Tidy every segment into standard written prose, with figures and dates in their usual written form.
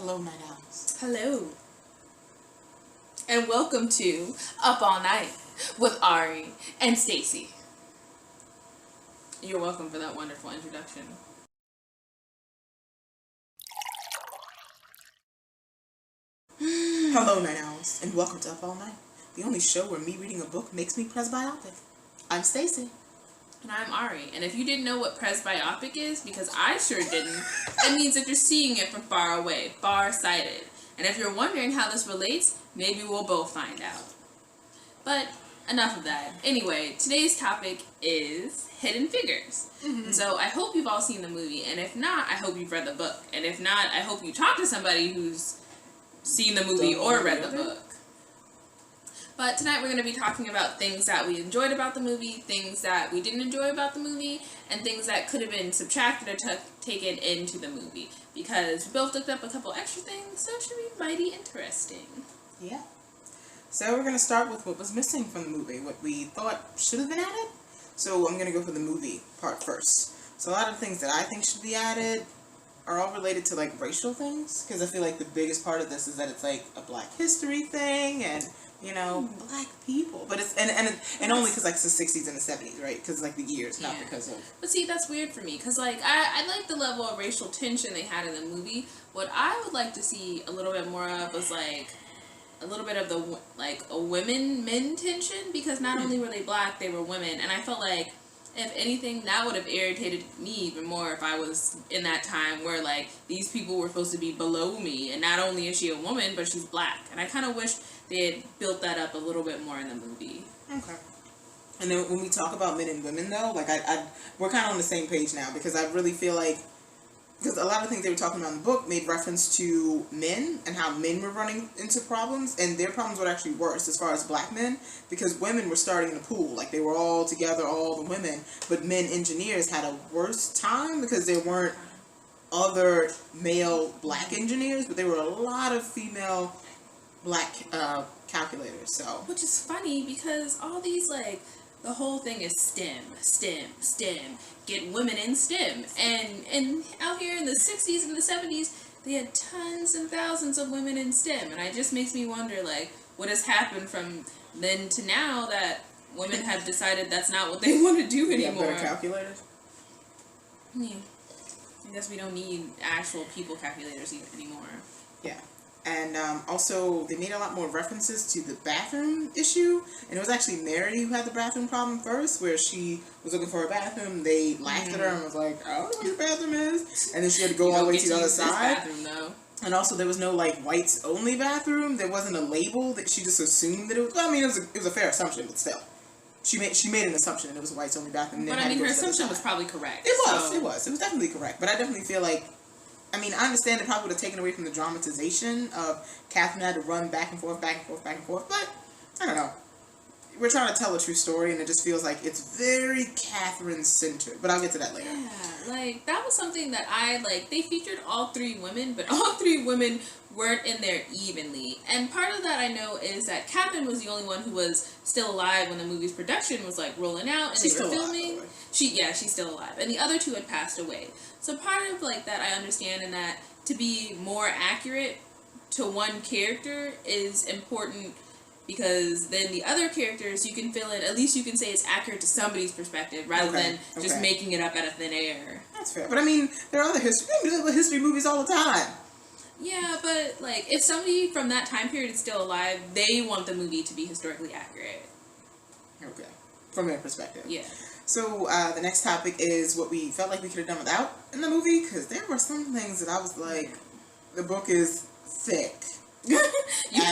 Hello, Night Owls. Hello. And welcome to Up All Night with Ari and Stacy. You're welcome for that wonderful introduction. Hello, Night Owls, and welcome to Up All Night, the only show where me reading a book makes me presbyopic. I'm Stacy. And I'm Ari. And if you didn't know what presbyopic is, because I sure didn't, it means that you're seeing it from far away, far-sighted. And if you're wondering how this relates, maybe we'll both find out. But enough of that. Anyway, today's topic is Hidden Figures. And so I hope you've all seen the movie, and if not, I hope you've read the book. And if not, I hope you talk to somebody who's seen the movie or read the book. But tonight we're going to be talking about things that we enjoyed about the movie, things that we didn't enjoy about the movie, and things that could have been subtracted or taken into the movie. Because we both looked up a couple extra things, so it should be mighty interesting. Yeah. So we're going to start with what was missing from the movie, what we thought should have been added. So I'm going to go for the movie part first. So a lot of things that I think should be added are all related to like racial things, because I feel like the biggest part of this is that it's like a Black history thing and, you know, Black people, but it's and only because like it's the 60s and the 70s, right? Because like the years, not because of. But see, that's weird for me, because like I like the level of racial tension they had in the movie. What I would like to see a little bit more of was like a little bit of the like a women-men tension, because not only were they Black, they were women, and I felt like, if anything, that would have irritated me even more if I was in that time where, like, these people were supposed to be below me, and not only is she a woman, but she's Black. And I kind of wish they had built that up a little bit more in the movie. Okay. And then when we talk about men and women, though, like, we're kind of on the same page now, because I really feel like, because a lot of things they were talking about in the book made reference to men and how men were running into problems, and their problems were actually worse as far as Black men, because women were starting in the pool, like they were all together, all the women, but men engineers had a worse time because there weren't other male Black engineers, but there were a lot of female Black calculators. So, which is funny because all these, like, the whole thing is STEM. Get women in STEM. And out here in the 60s and the 70s, they had tons and thousands of women in STEM. And it just makes me wonder, like, what has happened from then to now that women have decided that's not what they want to do anymore. Yeah, better calculators? Yeah. I guess we don't need actual people calculators anymore. Yeah. And also, they made a lot more references to the bathroom issue. And it was actually Mary who had the bathroom problem first, where she was looking for a bathroom. They laughed at her and was like, I don't know where your bathroom is. And then she had to go all the way to the other side. Bathroom, though. And also, there was no, like, whites-only bathroom. There wasn't a label that she just assumed that it was. Well, I mean, it was a fair assumption, but still. She made an assumption and it was a whites-only bathroom. But, I mean, her assumption was probably correct. It was definitely correct. But I definitely feel like, I mean, I understand it probably would have taken away from the dramatization of Catherine had to run back and forth, but I don't know. We're trying to tell a true story, and it just feels like it's very Catherine-centered. But I'll get to that later. Yeah, like, that was something that they featured all three women, but all three women weren't in there evenly. And part of that I know is that Catherine was the only one who was still alive when the movie's production was, like, rolling out, and She's they were still filming. Alive, she's still alive. And the other two had passed away. So part of, like, that I understand, and that to be more accurate to one character is important, because then the other characters you can fill in, at least you can say it's accurate to somebody's perspective rather than just making it up out of thin air. That's fair. But I mean, there are other history movies all the time. Yeah, but like, if somebody from that time period is still alive, they want the movie to be historically accurate. Okay. From their perspective. Yeah. So, the next topic is what we felt like we could have done without in the movie, because there were some things that I was like, the book is thick. You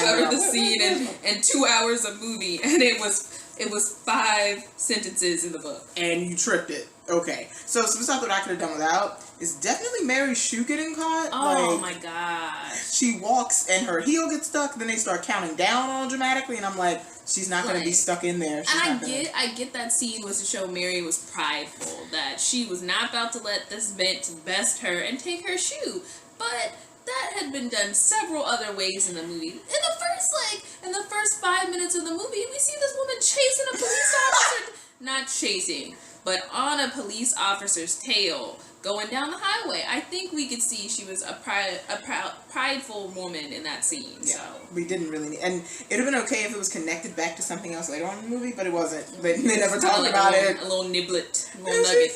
covered the scene in 2 hours of movie, and it was 5 sentences in the book. And you tripped it. Okay. So some stuff that I could have done without is definitely Mary's shoe getting caught. Oh, my gosh. She walks and her heel gets stuck, then they start counting down all dramatically, and I'm like, she's not going to be stuck in there. I get that scene was to show Mary was prideful, that she was not about to let this bitch best her and take her shoe. But that had been done several other ways in the movie. In the first 5 minutes of the movie, we see this woman chasing a police officer. Not chasing, but on a police officer's tail, going down the highway. I think we could see she was a prideful woman in that scene. Yeah, so we didn't really need, and it'd have been okay if it was connected back to something else later on in the movie, but it wasn't. They never talked about it. A little niblet, a little nugget.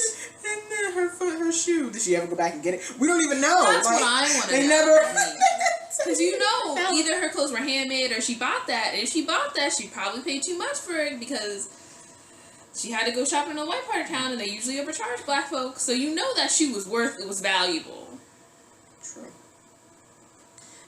And then her foot, her shoe. Did she ever go back and get it? We don't even know. That's what I want to know. They never. Because either her clothes were handmade or she bought that. And if she bought that, she probably paid too much for it because she had to go shopping in a white part of town, and they usually overcharge black folks. So that she was it was valuable. True.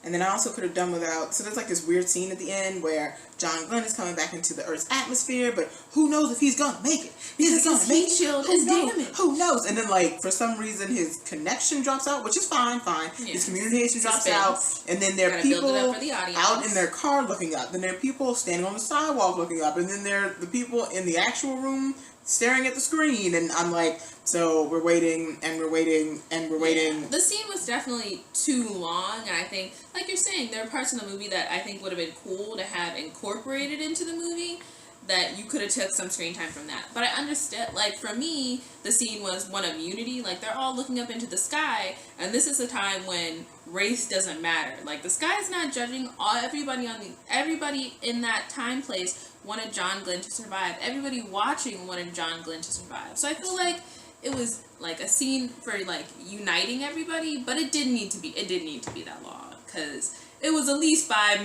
And then I also could have done without, so there's like this weird scene at the end where John Glenn is coming back into the Earth's atmosphere, but who knows if he's going to make it? He's going to make it. Shield is damaged. Who knows? And then like, for some reason, his connection drops out, which is fine. Yeah. His communication drops out. And then there are people out in their car looking up. Then there are people standing on the sidewalk looking up. And then there are the people in the actual room staring at the screen, and I'm like, so we're waiting and we're waiting and we're waiting. The scene was definitely too long, and I think, like you're saying, there are parts in the movie that I think would have been cool to have incorporated into the movie that you could have took some screen time from that. But I understand, like, for me, the scene was one of unity. Like, they're all looking up into the sky, and this is a time when race doesn't matter. Like, the sky is not judging. Everybody in that time place wanted John Glenn to survive. Everybody watching wanted John Glenn to survive. So I feel like it was like a scene for like uniting everybody, but it didn't need to be that long because it was at least 5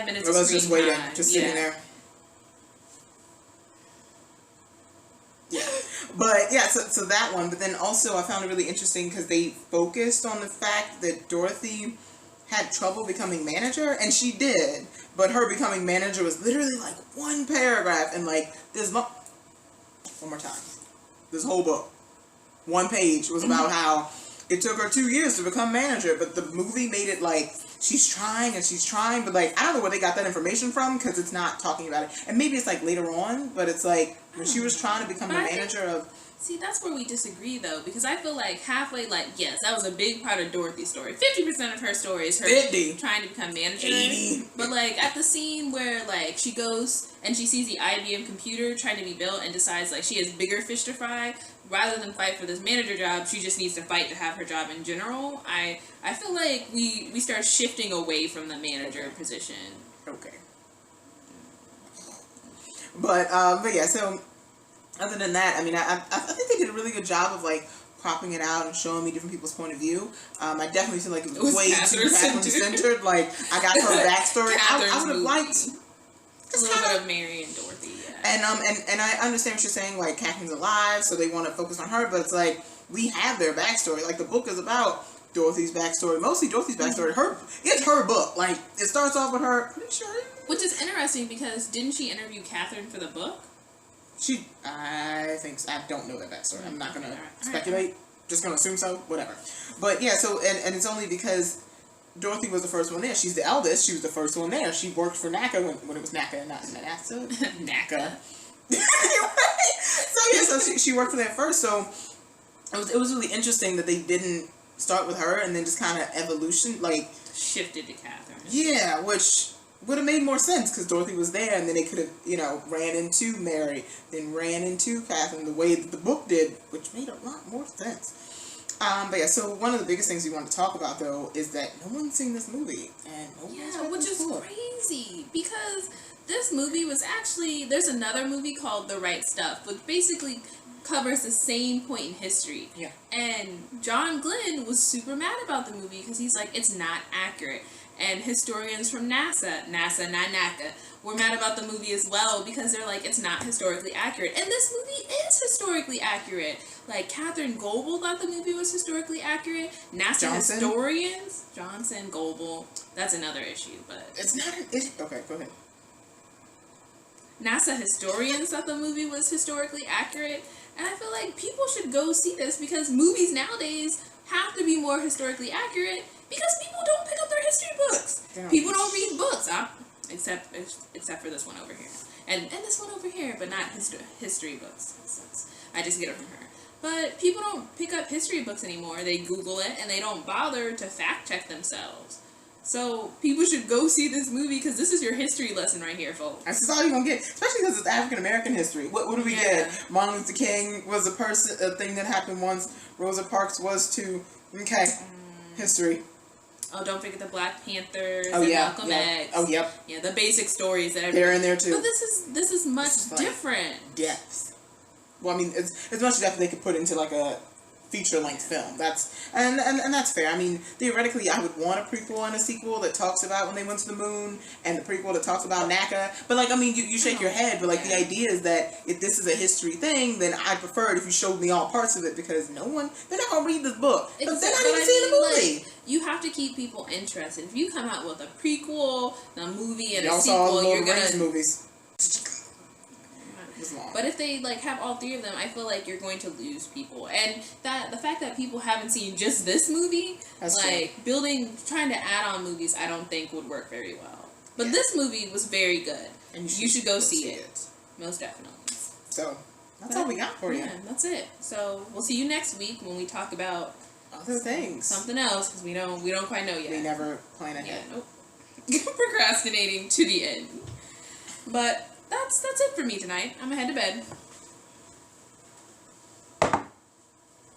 minutes. It was just waiting, just sitting there. Yeah, but yeah, so that one. But then also I found it really interesting because they focused on the fact that Dorothy had trouble becoming manager, and she did, but her becoming manager was literally like one paragraph, and like one more time, this whole book, one page was about how it took her 2 years to become manager, but the movie made it like she's trying, but like I don't know where they got that information from because it's not talking about it, and maybe it's like later on, but it's like when she was trying to become the manager of. See, that's where we disagree, though, because I feel like halfway, like, yes, that was a big part of Dorothy's story. 50% of her story is her 50. Trying to become manager. 80. But, like, at the scene where, like, she goes and she sees the IBM computer trying to be built and decides, like, she has bigger fish to fry, rather than fight for this manager job, she just needs to fight to have her job in general. I feel like we start shifting away from the manager position. Okay. But yeah, so other than that, I mean, I think they did a really good job of, like, cropping it out and showing me different people's point of view. I definitely feel like it was way too Catherine-centered. Like, I got her backstory. I would have liked a little bit of Mary and Dorothy, yeah. And I understand what you're saying, like, Catherine's alive, so they want to focus on her, but it's like, we have their backstory. Like, the book is about Dorothy's backstory, mostly Dorothy's backstory. It's her book. Like, it starts off with her, pretty sure. Which is interesting because didn't she interview Catherine for the book? I think so. I don't know that backstory. I'm not gonna speculate. Just gonna assume so. Whatever. But yeah, so and it's only because Dorothy was the first one there. She's the eldest. She was the first one there. She worked for NACA when it was NACA, not NASA. NACA. So she worked for that first. So it was really interesting that they didn't start with her and then just kind of evolution, like shifted to Catherine. Yeah, which would have made more sense because Dorothy was there, and then they could have, ran into Mary, then ran into Catherine the way that the book did, which made a lot more sense. But yeah, so one of the biggest things we want to talk about, though, is that no one's seen this movie, and no one's read which this is book. crazy because this movie was actually there's another movie called The Right Stuff, which basically covers the same point in history. Yeah. And John Glenn was super mad about the movie because he's like, it's not accurate. And historians from NASA, not NACA, were mad about the movie as well because they're like, it's not historically accurate. And this movie is historically accurate. Like, Catherine Goebel thought the movie was historically accurate. NASA historians, Johnson, Goebel, that's another issue, but... It's not an issue. Okay, go ahead. NASA historians thought the movie was historically accurate. And I feel like people should go see this because movies nowadays have to be more historically accurate because people don't pick up their history books. People don't read books, except for this one over here. And this one over here, but not history books. I just get it from her. But people don't pick up history books anymore. They Google it, and they don't bother to fact check themselves. So people should go see this movie because this is your history lesson right here, folks. That's all you're gonna get, especially because it's African American history. What do we get? Martin Luther King was a thing that happened once. Rosa Parks was too. Okay, history. Oh, don't forget the Black Panthers and Malcolm X. Oh, yep. Yeah, the basic stories that they're in there too. But this is much different. Depth. Well, I mean, it's much depth they could put into like a feature-length film. That's and that's fair. I mean, theoretically, I would want a prequel and a sequel that talks about when they went to the moon, and the prequel that talks about NACA. But like, I mean, you shake your head, but like the idea is that if this is a history thing, then I'd prefer it if you showed me all parts of it, because they're not gonna read this book. They're not even seeing the movie. Like, you have to keep people interested. If you come out with a prequel, a movie, and a Y'all saw sequel, you're gonna movies. But if they like have all three of them, I feel like you're going to lose people. And that the fact that people haven't seen just this movie, trying to add on movies, I don't think would work very well. But this movie was very good, and you should go see it. Most definitely. So that's all we got for you. Yeah, that's it. So we'll see you next week when we talk about other things, something else, because we don't quite know yet. We never plan ahead. Yeah, nope. Procrastinating to the end. But that's it for me tonight. I'm gonna head to bed.